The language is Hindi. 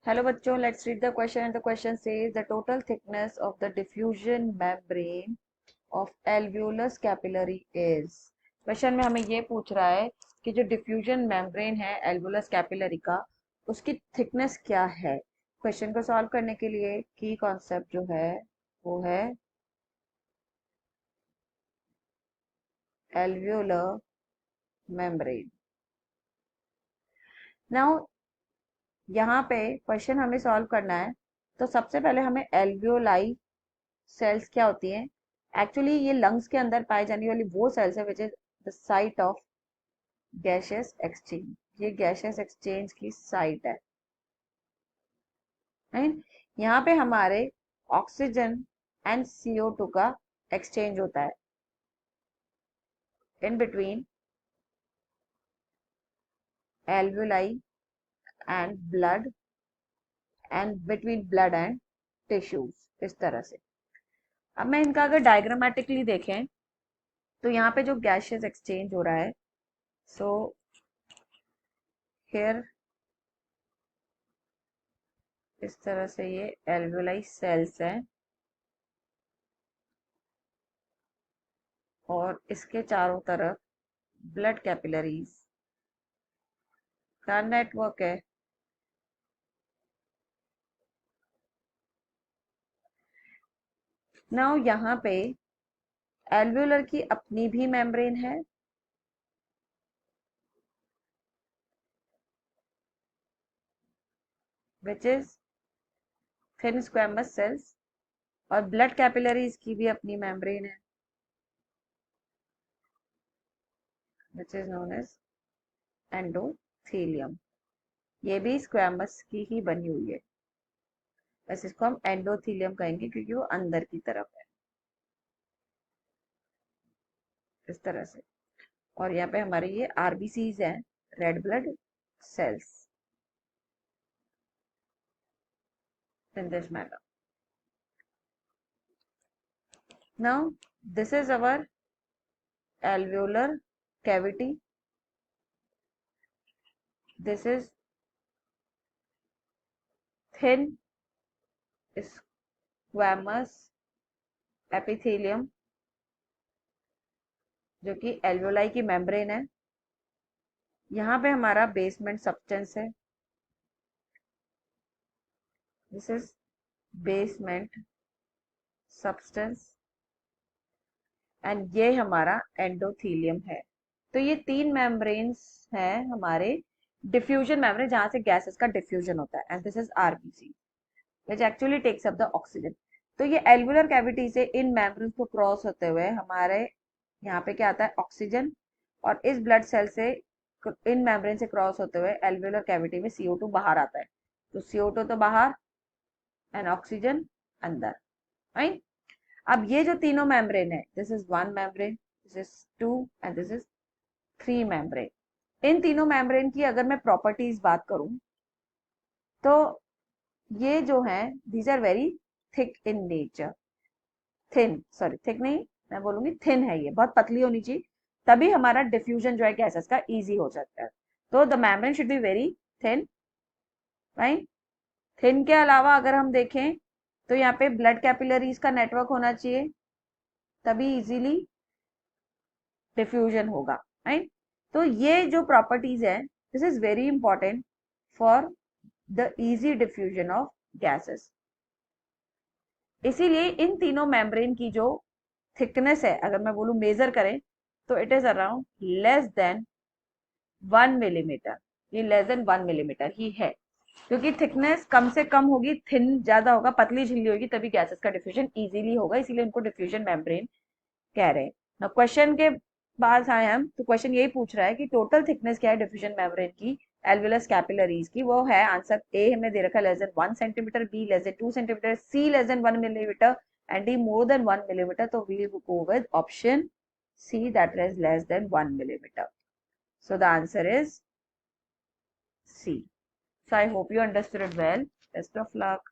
Hello बच्चों, let's read the question and the question says the total thickness of the diffusion membrane of alveolus capillary is। Question में हमें ये पूछ रहा है कि जो डिफ्यूजन मेम्ब्रेन है एल्वोलस कैपिलरी का उसकी थिकनेस क्या है। क्वेश्चन को सॉल्व करने के लिए की कॉन्सेप्ट जो है वो है एल्वियोलर मेम्ब्रेन। नाउ यहाँ पे क्वेश्चन हमें सॉल्व करना है तो सबसे पहले हमें एल्वियोलाई सेल्स क्या होती हैं। एक्चुअली ये लंग्स के अंदर पाई जाने वाली वो सेल्स है which is the site of gaseous exchange. ये गैशियस एक्सचेंज की साइट है राइट। यहाँ पे हमारे ऑक्सीजन एंड CO2 का एक्सचेंज होता है in between alveoli and blood and between blood and tissues इस तरह से। अब मैं इनका अगर डायग्रामेटिकली देखें तो यहाँ पे जो गैशियस एक्सचेंज हो रहा है सो हियर इस तरह से ये एल्वुलाई सेल्स हैं और इसके चारों तरफ ब्लड कैपिलरीज का नेटवर्क है। नाउ यहाँ पे एल्वुलर की अपनी भी मेम्ब्रेन है which is thin squamous cells और ब्लड कैपिलरीज की भी अपनी मेम्ब्रेन है which is known as endothelium. ये भी स्क्वैमस की ही बनी हुई है, बस इसको हम एंडोथेलियम कहेंगे क्योंकि वो अंदर की तरफ है इस तरह से। और यहाँ पे हमारे ये आरबीसीज हैं, red blood cells in this manner. Now this is our alveolar cavity. This is thin squamous epithelium जो कि एल्वेओलाई की मेम्ब्रेन है। यहाँ पे हमारा बेसमेंट सब्सटेंस है, this is basement substance and ये हमारा एंडोथेलियम है। तो ये तीन मेम्ब्रेन्स हैं हमारे डिफ्यूजन मेम्ब्रेन जहां से गैसेस का डिफ्यूजन होता है and this is RBC which actually takes up the oxygen। तो ये एल्वुलर कैविटी से इन मेम्ब्रेन्स को क्रॉस होते हुए हमारे यहाँ पे क्या आता है ऑक्सीजन, और इस ब्लड सेल से इन मेम्ब्रेन से क्रॉस होते हुए एल्वुलर कैविटी में CO2 बाहर आता है। तो CO2 तो बाहर एंड ऑक्सीजन अंदर राइट। अब ये जो तीनों मेम्ब्रेन है, this is one membrane, this is two and this is three membrane. इन तीनों मेम्ब्रेन की अगर मैं प्रॉपर्टीज बात करूं तो ये जो है these are very thick in nature. Thin sorry thick नहीं, मैं बोलूंगी थिन है, ये बहुत पतली होनी चाहिए तभी हमारा डिफ्यूजन जो है गैसेस का इजी हो सकता है। तो the membrane should be very thin right. Thin के अलावा अगर हम देखें तो यहाँ पे ब्लड कैपिलरीज का नेटवर्क होना चाहिए तभी इजीली डिफ्यूजन होगा राइट। तो ये जो प्रॉपर्टीज है this is very important for the easy diffusion of gases. इसीलिए इन तीनों मेम्ब्रेन की जो थिकनेस है अगर मैं बोलूं मेजर करें तो it is around less than 1 millimetre. ये लेस देन 1 मिलीमीटर ही है क्योंकि थिकनेस कम से कम होगी, थिन ज्यादा होगा, पतली झिल्ली होगी तभी गैसेस का डिफ्यूजन इजीली होगा, इसीलिए उनको डिफ्यूजन मेम्ब्रेन कह रहे हैं। ना क्वेश्चन के पास आए हम तो क्वेश्चन यही पूछ रहा है कि टोटल थिकनेस क्या है डिफ्यूजन मेम्ब्रेन की एल्वुलस कैपिलरीज की। वो है आंसर ए हमें दे रखा है less than 1 centimetre, B less than 2 centimetre, C less than 1 millimetre and D more than 1 millimetre. तो we will go with option C that is less than 1 millimetre. So the answer is C. So I hope you understood it well. Best of luck.